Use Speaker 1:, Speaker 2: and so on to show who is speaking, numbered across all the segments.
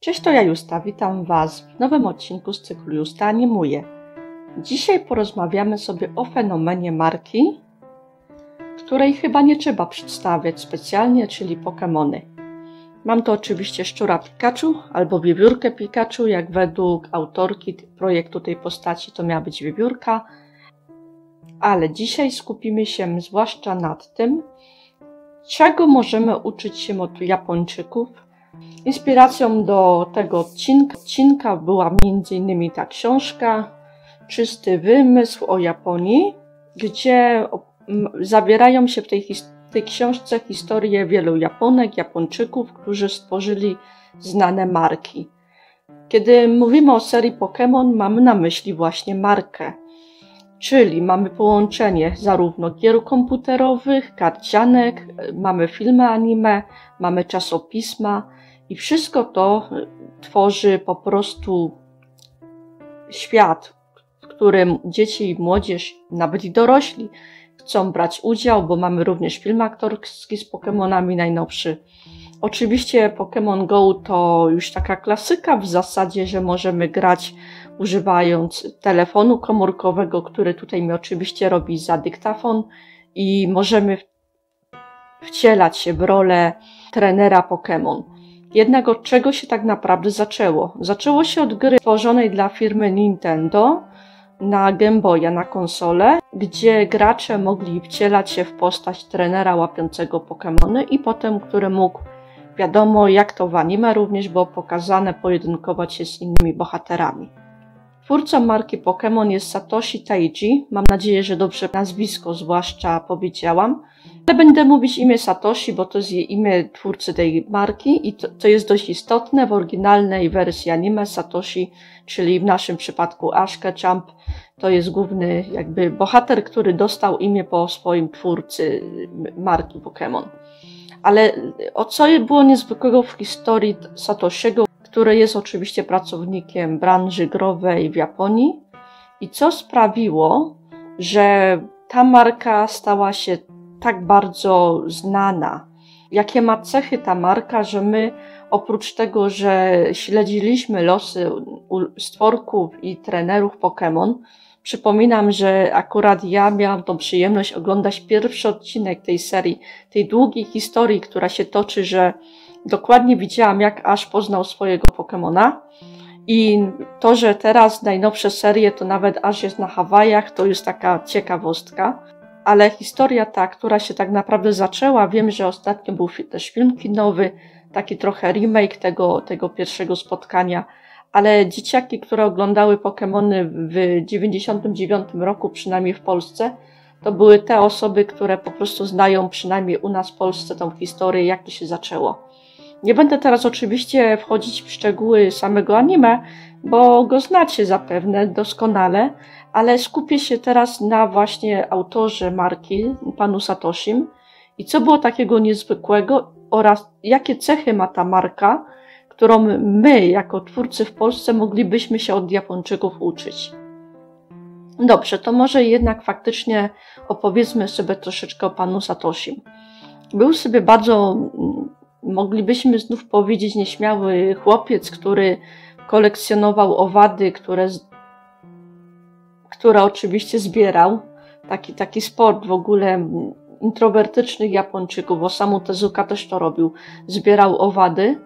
Speaker 1: Cześć, to ja Justa, witam Was w nowym odcinku z cyklu Justa Animuje. Dzisiaj porozmawiamy sobie o fenomenie marki, której chyba nie trzeba przedstawiać specjalnie, czyli Pokemony. Mam tu oczywiście szczura Pikachu albo wiewiórkę Pikachu, jak według autorki projektu tej postaci to miała być wiewiórka, ale dzisiaj skupimy się zwłaszcza nad tym, czego możemy uczyć się od Japończyków. Inspiracją do tego odcinka była m.in. ta książka Czysty wymysł o Japonii, gdzie zawierają się w tej książce historie wielu Japonek, Japończyków, którzy stworzyli znane marki. Kiedy mówimy o serii Pokémon, mamy na myśli właśnie markę, czyli mamy połączenie zarówno gier komputerowych, karcianek, mamy filmy anime, mamy czasopisma i wszystko to tworzy po prostu świat, w którym dzieci i młodzież, nawet i dorośli chcą brać udział, bo mamy również film aktorski z Pokemonami najnowszy. Oczywiście Pokémon Go to już taka klasyka w zasadzie, że możemy grać używając telefonu komórkowego, który tutaj mi oczywiście robi za dyktafon i możemy wcielać się w rolę trenera Pokémon. Jednak od czego się tak naprawdę zaczęło? Zaczęło się od gry stworzonej dla firmy Nintendo na Game Boya, na konsolę, gdzie gracze mogli wcielać się w postać trenera łapiącego Pokémony i potem, który mógł, wiadomo jak to w anime również było pokazane, pojedynkować się z innymi bohaterami. Twórcą marki Pokémon jest Satoshi Teiji. Mam nadzieję, że dobrze nazwisko zwłaszcza powiedziałam. Ale będę mówić imię Satoshi, bo to jest imię twórcy tej marki i to jest dość istotne. W oryginalnej wersji anime Satoshi, czyli w naszym przypadku Ash Ketchum, to jest główny jakby bohater, który dostał imię po swoim twórcy marki Pokémon. Ale o co było niezwykłego w historii Satoshiego, który jest oczywiście pracownikiem branży growej w Japonii i co sprawiło, że ta marka stała się tak bardzo znana. Jakie ma cechy ta marka, że my oprócz tego, że śledziliśmy losy stworków i trenerów Pokémon, przypominam, że akurat ja miałam tą przyjemność oglądać pierwszy odcinek tej serii, tej długiej historii, która się toczy, że dokładnie widziałam, jak Ash poznał swojego Pokemona i to, że teraz najnowsze serie to nawet Ash jest na Hawajach, to jest taka ciekawostka. Ale historia ta, która się tak naprawdę zaczęła, wiem, że ostatnio był też film kinowy, taki trochę remake tego pierwszego spotkania, ale dzieciaki, które oglądały Pokemony w 99 roku, przynajmniej w Polsce, to były te osoby, które po prostu znają przynajmniej u nas w Polsce tą historię, jak to się zaczęło. Nie będę teraz oczywiście wchodzić w szczegóły samego anime, bo go znacie zapewne doskonale, ale skupię się teraz na właśnie autorze marki, panu Satoshim i co było takiego niezwykłego oraz jakie cechy ma ta marka, którą my jako twórcy w Polsce moglibyśmy się od Japończyków uczyć. Dobrze, to może jednak faktycznie opowiedzmy sobie troszeczkę o panu Satoshim. Był sobie bardzo, moglibyśmy znów powiedzieć, nieśmiały chłopiec, który kolekcjonował owady, które oczywiście zbierał. Taki sport w ogóle introwertycznych Japończyków, Osamu Tezuka też to robił. Zbierał owady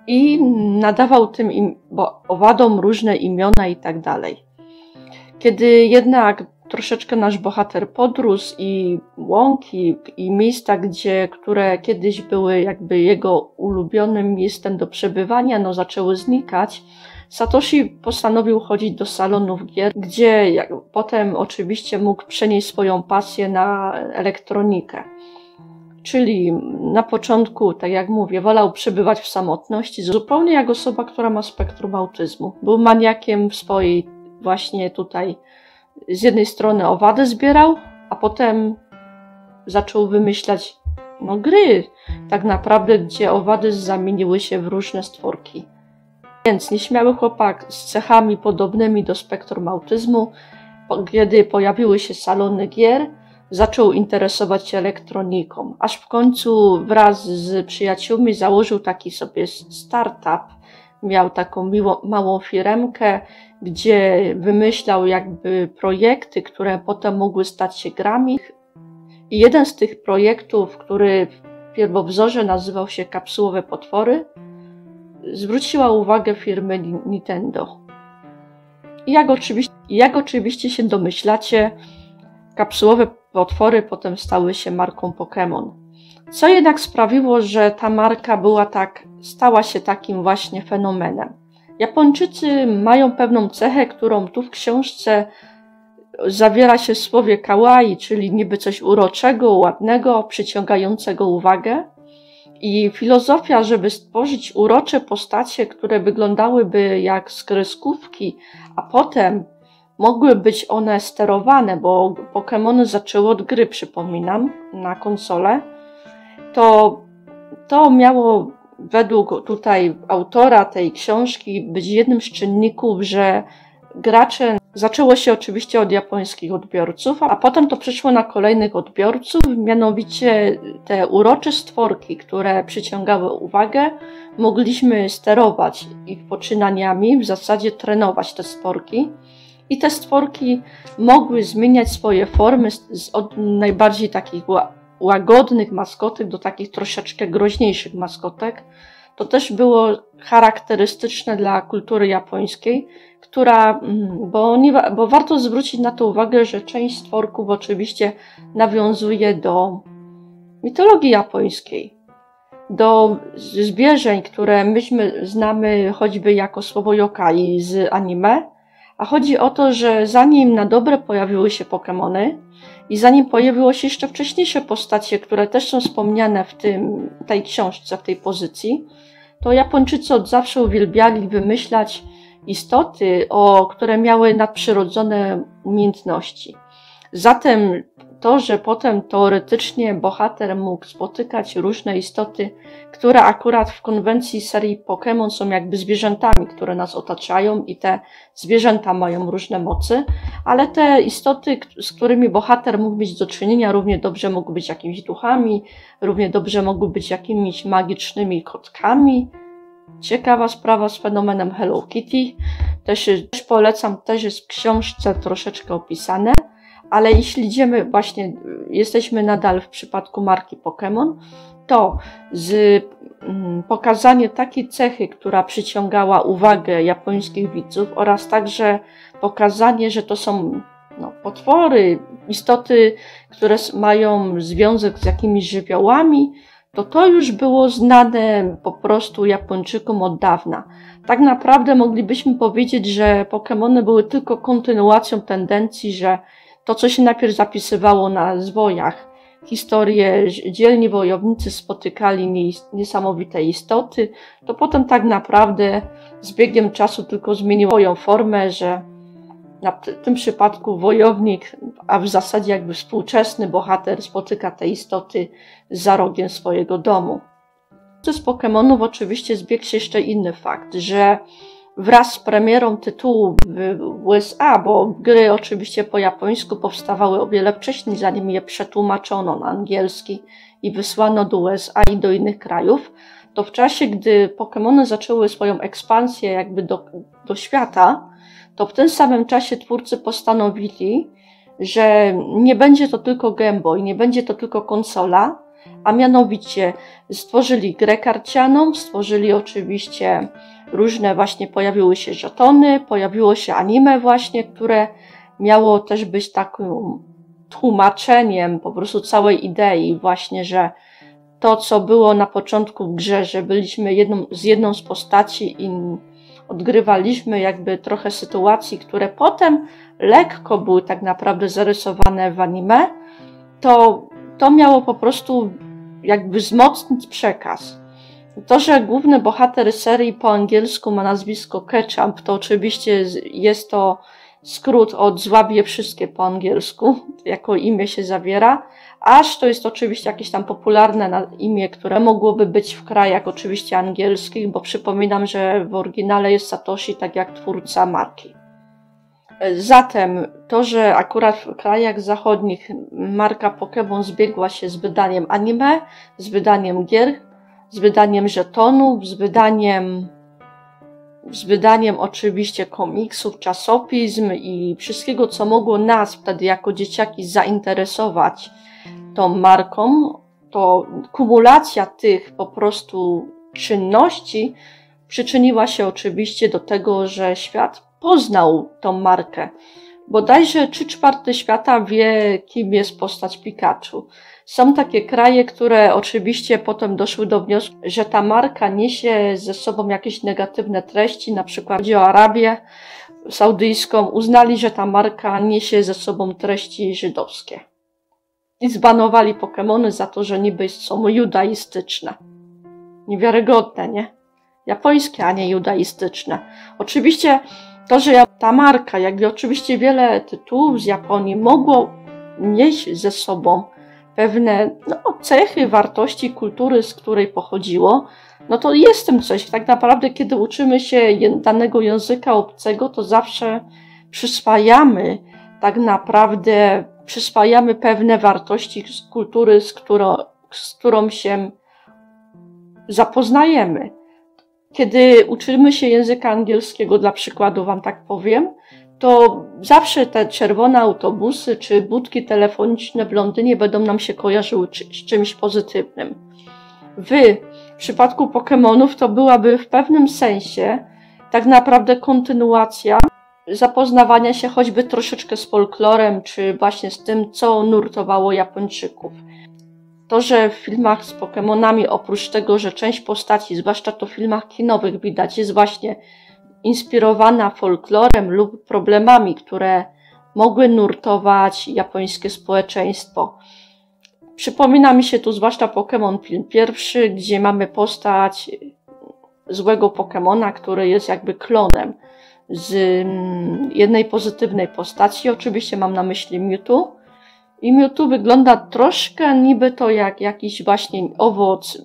Speaker 1: i nadawał tym owadom różne imiona i tak dalej. Kiedy jednak troszeczkę nasz bohater podrósł i łąki i miejsca, które kiedyś były jakby jego ulubionym miejscem do przebywania, zaczęły znikać, Satoshi postanowił chodzić do salonów gier, gdzie potem oczywiście mógł przenieść swoją pasję na elektronikę. Czyli na początku, tak jak mówię, wolał przebywać w samotności, zupełnie jak osoba, która ma spektrum autyzmu. Był maniakiem w swojej właśnie tutaj, z jednej strony owady zbierał, a potem zaczął wymyślać gry, tak naprawdę, gdzie owady zamieniły się w różne stworki. Więc nieśmiały chłopak z cechami podobnymi do spektrum autyzmu, kiedy pojawiły się salony gier, zaczął interesować się elektroniką, aż w końcu wraz z przyjaciółmi założył taki sobie startup miał taką małą firemkę, gdzie wymyślał jakby projekty, które potem mogły stać się grami. I jeden z tych projektów, który w pierwowzorze nazywał się Kapsułowe potwory, zwróciła uwagę firmy Nintendo. I jak oczywiście się domyślacie, kapsułowe potwory potem stały się marką Pokémon. Co jednak sprawiło, że ta marka stała się takim właśnie fenomenem. Japończycy mają pewną cechę, którą tu w książce zawiera się w słowie kawaii, czyli niby coś uroczego, ładnego, przyciągającego uwagę. I filozofia, żeby stworzyć urocze postacie, które wyglądałyby jak z kreskówki, a potem mogły być one sterowane, bo Pokémony zaczęły od gry, przypominam, na konsolę, to miało według tutaj autora tej książki być jednym z czynników, że gracze zaczęło się oczywiście od japońskich odbiorców, a potem to przeszło na kolejnych odbiorców, mianowicie te urocze stworki, które przyciągały uwagę, mogliśmy sterować ich poczynaniami, w zasadzie trenować te stworki. I te stworki mogły zmieniać swoje formy od najbardziej takich łagodnych maskotek do takich troszeczkę groźniejszych maskotek. To też było charakterystyczne dla kultury japońskiej, bo warto zwrócić na to uwagę, że część stworków oczywiście nawiązuje do mitologii japońskiej, do zwierzeń, które myśmy znamy choćby jako słowo yokai z anime, a chodzi o to, że zanim na dobre pojawiły się Pokémony i zanim pojawiły się jeszcze wcześniejsze postacie, które też są wspomniane w tej książce, w tej pozycji, to Japończycy od zawsze uwielbiali wymyślać istoty, które miały nadprzyrodzone umiejętności. Zatem to, że potem teoretycznie bohater mógł spotykać różne istoty, które akurat w konwencji serii Pokémon są jakby zwierzętami, które nas otaczają i te zwierzęta mają różne mocy, ale te istoty, z którymi bohater mógł mieć do czynienia, równie dobrze mogły być jakimiś duchami, równie dobrze mogły być jakimiś magicznymi kotkami. Ciekawa sprawa z fenomenem Hello Kitty. Też polecam, też jest w książce troszeczkę opisane, ale jeśli jesteśmy nadal w przypadku marki Pokémon, to pokazanie takiej cechy, która przyciągała uwagę japońskich widzów oraz także pokazanie, że to są potwory, istoty, które mają związek z jakimiś żywiołami, to już było znane po prostu Japończykom od dawna. Tak naprawdę moglibyśmy powiedzieć, że Pokémony były tylko kontynuacją tendencji, że to, co się najpierw zapisywało na zwojach, historie, dzielni wojownicy spotykali niesamowite istoty, to potem tak naprawdę z biegiem czasu tylko zmieniło swoją formę, że w tym przypadku wojownik, a w zasadzie jakby współczesny bohater spotyka te istoty za rogiem swojego domu. Z Pokémonów oczywiście zbiegł się jeszcze inny fakt, że wraz z premierą tytułu w USA, bo gry oczywiście po japońsku powstawały o wiele wcześniej, zanim je przetłumaczono na angielski i wysłano do USA i do innych krajów, to w czasie, gdy Pokémony zaczęły swoją ekspansję jakby do świata, to w tym samym czasie twórcy postanowili, że nie będzie to tylko Game Boy, nie będzie to tylko konsola, a mianowicie stworzyli grę karcianą, stworzyli oczywiście różne pojawiły się żetony, pojawiło się anime które miało też być takim tłumaczeniem po prostu całej idei że to, co było na początku w grze, że byliśmy jedną z postaci i odgrywaliśmy jakby trochę sytuacji, które potem lekko były tak naprawdę zarysowane w anime, to miało po prostu jakby wzmocnić przekaz. To, że główny bohater serii po angielsku ma nazwisko Ketchup, to oczywiście jest to skrót od Złap je wszystkie po angielsku, jako imię się zawiera, aż to jest oczywiście jakieś tam popularne imię, które mogłoby być w krajach oczywiście angielskich, bo przypominam, że w oryginale jest Satoshi, tak jak twórca marki. Zatem to, że akurat w krajach zachodnich marka Pokémon zbiegła się z wydaniem anime, z wydaniem gier, z wydaniem żetonów, z wydaniem z wydaniem oczywiście komiksów, czasopism i wszystkiego, co mogło nas wtedy jako dzieciaki zainteresować tą marką, to kumulacja tych po prostu czynności przyczyniła się oczywiście do tego, że świat poznał tą markę. Bodajże 3/4 świata wie, kim jest postać Pikachu. Są takie kraje, które oczywiście potem doszły do wniosku, że ta marka niesie ze sobą jakieś negatywne treści, na przykład chodzi o Arabię Saudyjską, uznali, że ta marka niesie ze sobą treści żydowskie. I zbanowali Pokemony za to, że niby są judaistyczne. Niewiarygodne, nie? Japońskie, a nie judaistyczne. Oczywiście to, że ta marka, jak i oczywiście wiele tytułów z Japonii mogło nieść ze sobą pewne cechy, wartości, kultury, z której pochodziło, no to jest w tym coś. Tak naprawdę, kiedy uczymy się danego języka obcego, to zawsze przyswajamy pewne wartości z kultury, z którą się zapoznajemy. Kiedy uczymy się języka angielskiego, dla przykładu wam tak powiem, to zawsze te czerwone autobusy czy budki telefoniczne w Londynie będą nam się kojarzyły z czymś pozytywnym. W przypadku Pokemonów to byłaby w pewnym sensie tak naprawdę kontynuacja zapoznawania się choćby troszeczkę z folklorem, czy właśnie z tym, co nurtowało Japończyków. To, że w filmach z Pokemonami, oprócz tego, że część postaci, zwłaszcza to w filmach kinowych widać, jest właśnie inspirowana folklorem lub problemami, które mogły nurtować japońskie społeczeństwo. Przypomina mi się tu zwłaszcza Pokémon film pierwszy, gdzie mamy postać złego Pokemona, który jest jakby klonem z jednej pozytywnej postaci. Oczywiście mam na myśli Mewtwo. I Mewtwo wygląda troszkę niby to jak jakiś właśnie owoc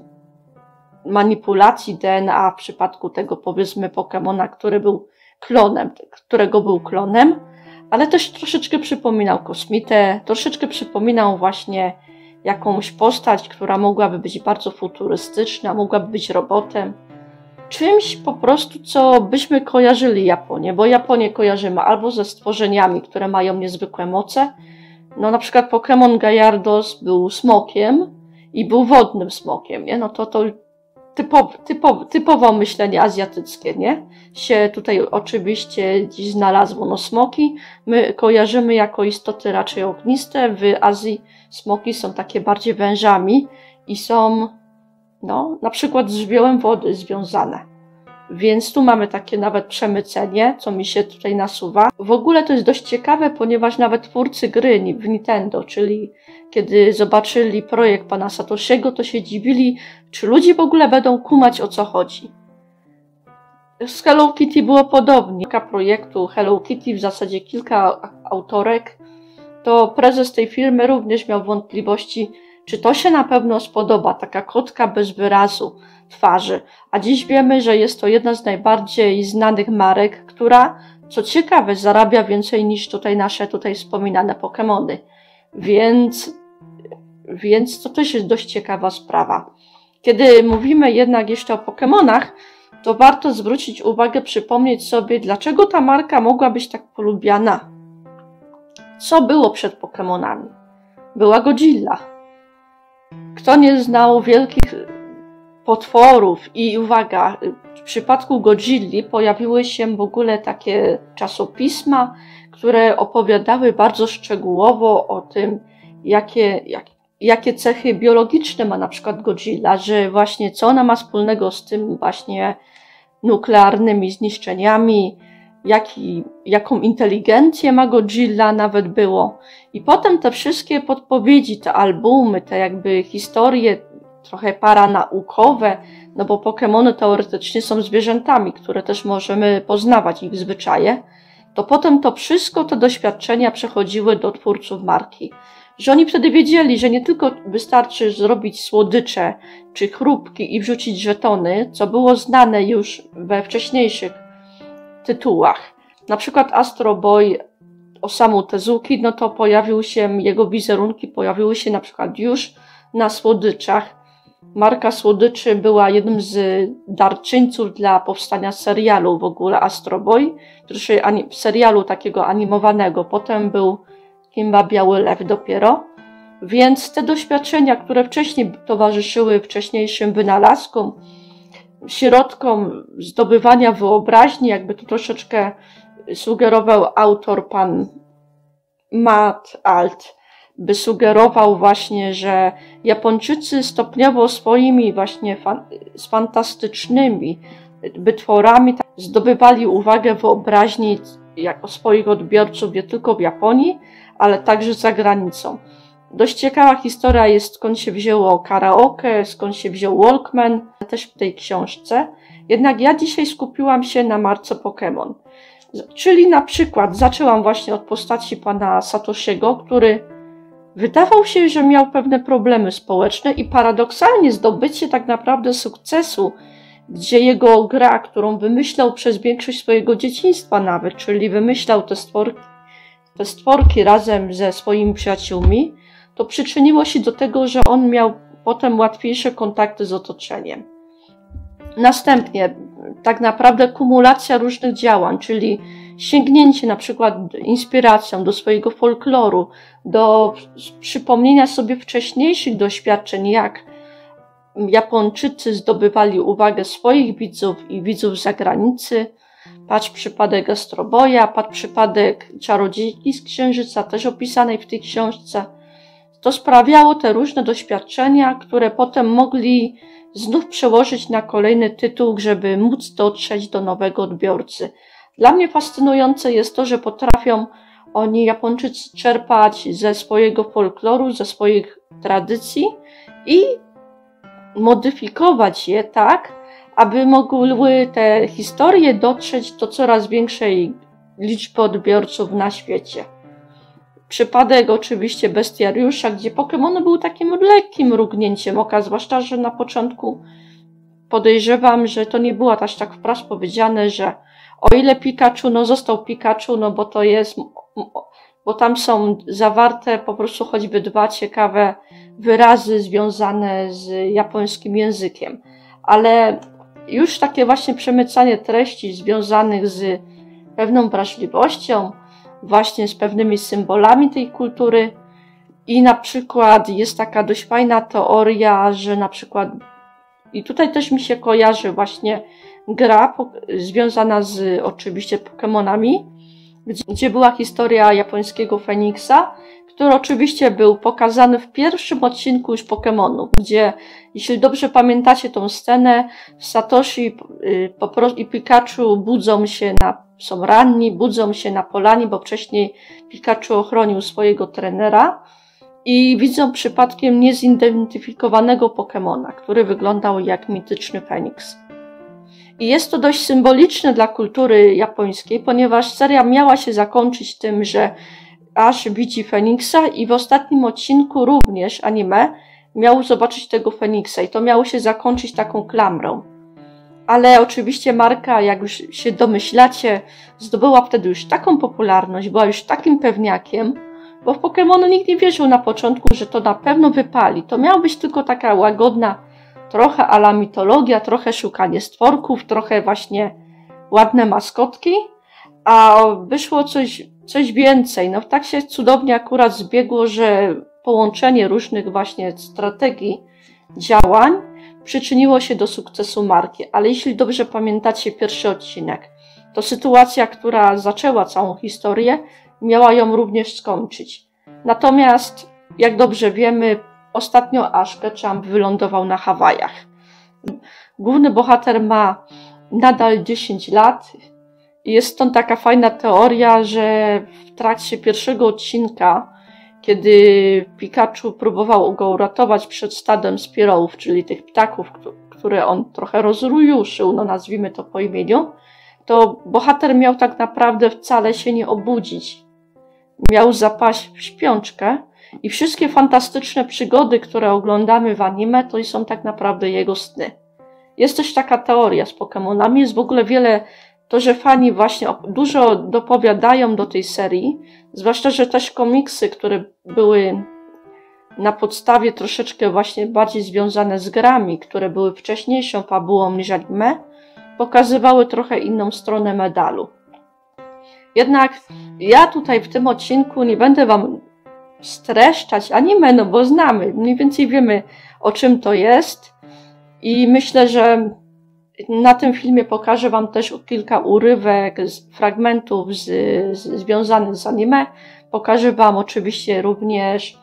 Speaker 1: manipulacji DNA w przypadku tego, powiedzmy, Pokemona, którego był klonem, ale też troszeczkę przypominał kosmitę, troszeczkę przypominał właśnie jakąś postać, która mogłaby być bardzo futurystyczna, mogłaby być robotem. Czymś po prostu, co byśmy kojarzyli Japonię, bo Japonię kojarzymy albo ze stworzeniami, które mają niezwykłe moce. No na przykład Pokémon Gyarados był smokiem i był wodnym smokiem, nie? No to typowo myślenie azjatyckie, nie? Się tutaj oczywiście dziś znalazło. No smoki my kojarzymy jako istoty raczej ogniste. W Azji smoki są takie bardziej wężami i są na przykład z żywiołem wody związane. Więc tu mamy takie nawet przemycenie, co mi się tutaj nasuwa. W ogóle to jest dość ciekawe, ponieważ nawet twórcy gry w Nintendo, czyli kiedy zobaczyli projekt pana Satoshiego, to się dziwili, czy ludzie w ogóle będą kumać, o co chodzi. Z Hello Kitty było podobnie. Kilka projektu Hello Kitty, w zasadzie kilka autorek, to prezes tej firmy również miał wątpliwości, czy to się na pewno spodoba, taka kotka bez wyrazu twarzy. A dziś wiemy, że jest to jedna z najbardziej znanych marek, która, co ciekawe, zarabia więcej niż nasze wspominane Pokemony. Więc to też jest dość ciekawa sprawa. Kiedy mówimy jednak jeszcze o Pokemonach, to warto zwrócić uwagę, przypomnieć sobie, dlaczego ta marka mogła być tak polubiana. Co było przed Pokemonami? Była Godzilla. Kto nie znał wielkich potworów i uwaga, w przypadku Godzilli pojawiły się w ogóle takie czasopisma, które opowiadały bardzo szczegółowo o tym, jakie cechy biologiczne ma na przykład Godzilla, że właśnie co ona ma wspólnego z tym właśnie nuklearnymi zniszczeniami, jaką inteligencję ma Godzilla nawet było. I potem te wszystkie podpowiedzi, te albumy, te jakby historie trochę paranaukowe, no bo Pokemony teoretycznie są zwierzętami, które też możemy poznawać ich zwyczaje, to potem to wszystko, te doświadczenia przechodziły do twórców marki. Że oni wtedy wiedzieli, że nie tylko wystarczy zrobić słodycze czy chrupki i wrzucić żetony, co było znane już we wcześniejszych tytułach. Na przykład Astro Boy Osamu Tezuki, no to jego wizerunki pojawiły się na przykład już na słodyczach. Marka Słodyczy była jednym z darczyńców dla powstania serialu w ogóle Astro Boy, serialu takiego animowanego. Potem był Kimba Biały Lew dopiero. Więc te doświadczenia, które wcześniej towarzyszyły wcześniejszym wynalazkom, środkom zdobywania wyobraźni, jakby to troszeczkę sugerował autor pan Matt Alt, by sugerował właśnie, że Japończycy stopniowo swoimi właśnie fantastycznymi wytworami zdobywali uwagę wyobraźni jako swoich odbiorców nie tylko w Japonii, ale także za granicą. Dość ciekawa historia jest, skąd się wzięło karaoke, skąd się wziął Walkman, też w tej książce. Jednak ja dzisiaj skupiłam się na marce Pokémon. Czyli na przykład zaczęłam właśnie od postaci pana Satoshiego, który wydawał się, że miał pewne problemy społeczne i paradoksalnie zdobycie tak naprawdę sukcesu, gdzie jego gra, którą wymyślał przez większość swojego dzieciństwa nawet, czyli wymyślał te stworki razem ze swoimi przyjaciółmi, to przyczyniło się do tego, że on miał potem łatwiejsze kontakty z otoczeniem. Następnie tak naprawdę kumulacja różnych działań, czyli sięgnięcie na przykład inspiracją do swojego folkloru, do przypomnienia sobie wcześniejszych doświadczeń, jak Japończycy zdobywali uwagę swoich widzów i widzów z zagranicy. Patrz przypadek Astro Boya, patrz przypadek Czarodziejki z Księżyca, też opisanej w tej książce. To sprawiało te różne doświadczenia, które potem mogli znów przełożyć na kolejny tytuł, żeby móc dotrzeć do nowego odbiorcy. Dla mnie fascynujące jest to, że potrafią oni, Japończycy, czerpać ze swojego folkloru, ze swoich tradycji i modyfikować je tak, aby mogły te historie dotrzeć do coraz większej liczby odbiorców na świecie. Przypadek oczywiście Bestiariusza, gdzie Pokémony były takim lekkim mrugnięciem oka, zwłaszcza, że na początku podejrzewam, że to nie było aż tak wprost powiedziane, że o ile Pikachu, został Pikachu, bo tam są zawarte po prostu choćby 2 ciekawe wyrazy związane z japońskim językiem. Ale już takie właśnie przemycanie treści związanych z pewną wrażliwością, właśnie z pewnymi symbolami tej kultury i na przykład jest taka dość fajna teoria, że na przykład i tutaj też mi się kojarzy właśnie gra związana z oczywiście Pokemonami, gdzie była historia japońskiego Feniksa, który oczywiście był pokazany w pierwszym odcinku już Pokemonów, gdzie, jeśli dobrze pamiętacie tą scenę, Satoshi i Pikachu są ranni, budzą się na polanie, bo wcześniej Pikachu ochronił swojego trenera i widzą przypadkiem niezidentyfikowanego Pokemona, który wyglądał jak mityczny Feniks. I jest to dość symboliczne dla kultury japońskiej, ponieważ seria miała się zakończyć tym, że Ash widzi Feniksa i w ostatnim odcinku również anime miał zobaczyć tego Feniksa i to miało się zakończyć taką klamrą. Ale oczywiście marka, jak już się domyślacie, zdobyła wtedy już taką popularność, była już takim pewniakiem, bo w Pokémony nikt nie wierzył na początku, że to na pewno wypali. To miała być tylko taka łagodna, trochę a la mitologia, trochę szukanie stworków, trochę właśnie ładne maskotki, a wyszło coś więcej. Tak się cudownie akurat zbiegło, że połączenie różnych właśnie strategii działań przyczyniło się do sukcesu marki. Ale jeśli dobrze pamiętacie pierwszy odcinek, to sytuacja, która zaczęła całą historię, miała ją również skończyć. Natomiast, jak dobrze wiemy, ostatnio Ash Ketchum wylądował na Hawajach. Główny bohater ma nadal 10 lat. Jest stąd taka fajna teoria, że w trakcie pierwszego odcinka, kiedy Pikachu próbował go uratować przed stadem spirołów, czyli tych ptaków, które on trochę rozrujuszył, nazwijmy to po imieniu, to bohater miał tak naprawdę wcale się nie obudzić. Miał zapaść w śpiączkę i wszystkie fantastyczne przygody, które oglądamy w anime, to są tak naprawdę jego sny. Jest też taka teoria z Pokémonami, jest w ogóle to, że fani właśnie dużo dopowiadają do tej serii, zwłaszcza, że też komiksy, które były na podstawie troszeczkę właśnie bardziej związane z grami, które były wcześniejszą fabułą niż anime, pokazywały trochę inną stronę medalu. Jednak ja tutaj w tym odcinku nie będę Wam streszczać anime, no bo znamy, mniej więcej wiemy, o czym to jest i myślę, że na tym filmie pokażę Wam też kilka urywek, fragmentów związanych z anime. Pokażę Wam oczywiście również,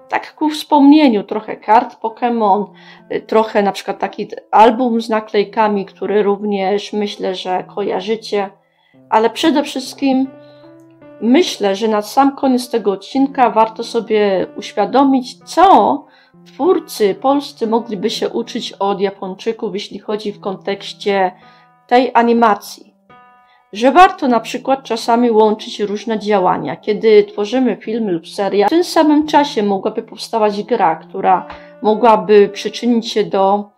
Speaker 1: tak ku wspomnieniu, trochę kart Pokémon, trochę na przykład taki album z naklejkami, który również myślę, że kojarzycie, ale przede wszystkim myślę, że na sam koniec tego odcinka warto sobie uświadomić, co twórcy polscy mogliby się uczyć od Japończyków, jeśli chodzi w kontekście tej animacji. Że warto na przykład czasami łączyć różne działania. Kiedy tworzymy film lub serial, w tym samym czasie mogłaby powstawać gra, która mogłaby przyczynić się do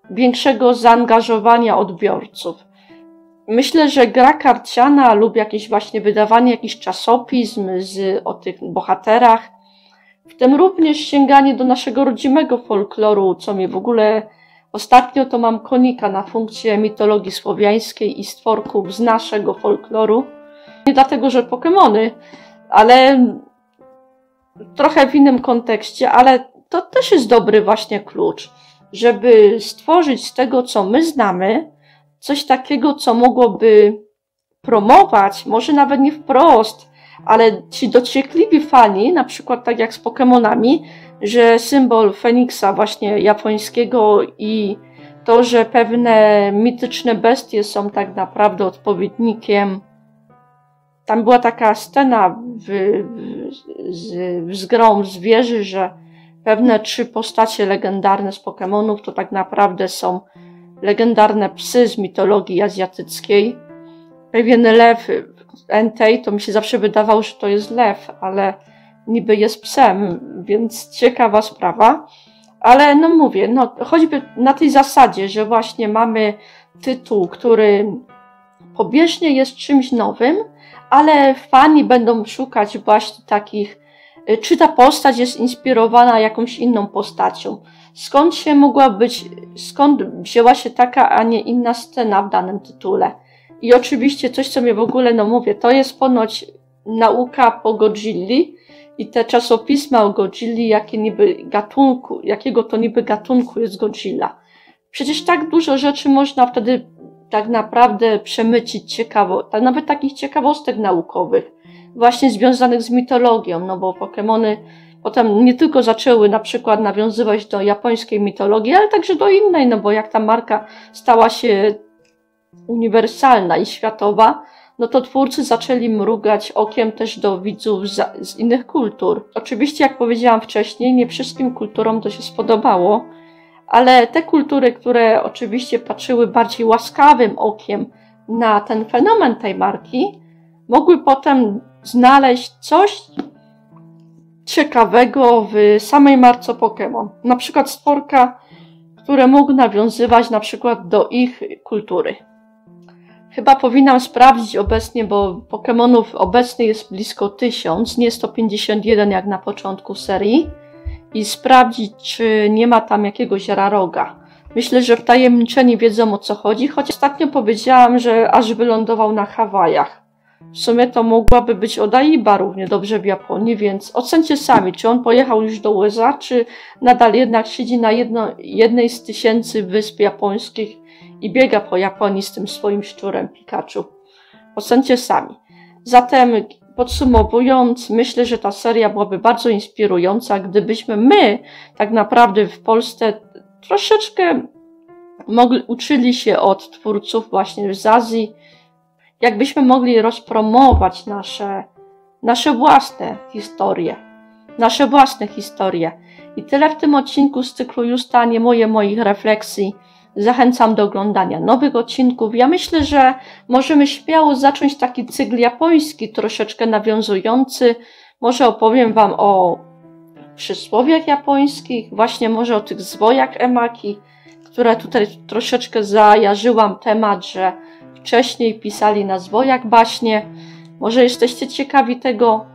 Speaker 1: większego zaangażowania odbiorców. Myślę, że gra karciana lub jakieś właśnie wydawanie jakichś czasopism o tych bohaterach, w tym również sięganie do naszego rodzimego folkloru, co mnie w ogóle ostatnio to mam konika na funkcję mitologii słowiańskiej i stworków z naszego folkloru. Nie dlatego, że Pokemony, ale trochę w innym kontekście, ale to też jest dobry właśnie klucz, żeby stworzyć z tego, co my znamy, coś takiego, co mogłoby promować, może nawet nie wprost, ale ci dociekliwi fani, na przykład tak jak z Pokemonami, że symbol Feniksa właśnie japońskiego i to, że pewne mityczne bestie są tak naprawdę odpowiednikiem. Tam była taka scena z grą zwierzy, że pewne 3 postacie legendarne z Pokemonów to tak naprawdę są legendarne psy z mitologii azjatyckiej. Pewien lew Entei, to mi się zawsze wydawało, że to jest lew, ale niby jest psem, więc ciekawa sprawa. Ale no mówię, no choćby na tej zasadzie, że właśnie mamy tytuł, który pobieżnie jest czymś nowym, ale fani będą szukać właśnie takich, czy ta postać jest inspirowana jakąś inną postacią. Skąd wzięła się taka, a nie inna scena w danym tytule. I oczywiście coś, co mnie w ogóle, no mówię, to jest ponoć nauka po Godzilli i te czasopisma o Godzilli, jakiego to niby gatunku jest Godzilla. Przecież tak dużo rzeczy można wtedy tak naprawdę przemycić nawet takich ciekawostek naukowych, właśnie związanych z mitologią, no bo Pokemony potem nie tylko zaczęły na przykład nawiązywać do japońskiej mitologii, ale także do innej, no bo jak ta marka stała się uniwersalna i światowa, no to twórcy zaczęli mrugać okiem też do widzów z innych kultur. Oczywiście, jak powiedziałam wcześniej, nie wszystkim kulturom to się spodobało, ale te kultury, które oczywiście patrzyły bardziej łaskawym okiem na ten fenomen tej marki, mogły potem znaleźć coś ciekawego w samej marce Pokémon. Na przykład stworka, który mógł nawiązywać na przykład do ich kultury. Chyba powinnam sprawdzić obecnie, bo Pokémonów obecnie jest blisko 1000, nie 151 jak na początku serii, i sprawdzić, czy nie ma tam jakiegoś Raroga. Myślę, że wtajemniczeni wiedzą, o co chodzi, choć ostatnio powiedziałam, że aż wylądował na Hawajach. W sumie to mogłaby być Odaiba równie dobrze w Japonii, więc ocencie sami, czy on pojechał już do USA, czy nadal jednak siedzi na jednej z 1000 wysp japońskich i biega po Japonii z tym swoim szczurem Pikachu. Ocencie sami. Zatem podsumowując, myślę, że ta seria byłaby bardzo inspirująca, gdybyśmy my tak naprawdę w Polsce troszeczkę uczyli się od twórców właśnie z Azji, jakbyśmy mogli rozpromować nasze własne historie. I tyle w tym odcinku z cyklu Justa, nie moich refleksji. Zachęcam do oglądania nowych odcinków. Ja myślę, że możemy śmiało zacząć taki cykl japoński, troszeczkę nawiązujący. Może opowiem Wam o przysłowiach japońskich, właśnie może o tych zwojach Emaki, które tutaj troszeczkę zajarzyłam temat, że wcześniej pisali na zwojach baśnie. Może jesteście ciekawi tego.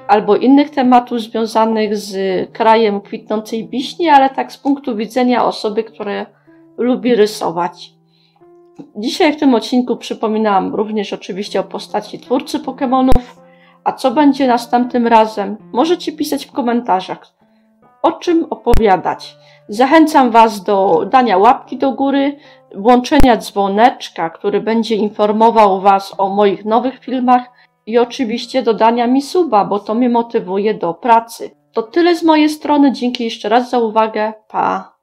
Speaker 1: albo innych tematów związanych z krajem kwitnącej wiśni, ale tak z punktu widzenia osoby, która lubi rysować. Dzisiaj w tym odcinku przypominam również oczywiście o postaci twórcy Pokemonów, a co będzie następnym razem, możecie pisać w komentarzach, o czym opowiadać. Zachęcam Was do dania łapki do góry, włączenia dzwoneczka, który będzie informował Was o moich nowych filmach i oczywiście dodania mi suba, bo to mnie motywuje do pracy. To tyle z mojej strony, dzięki jeszcze raz za uwagę, pa!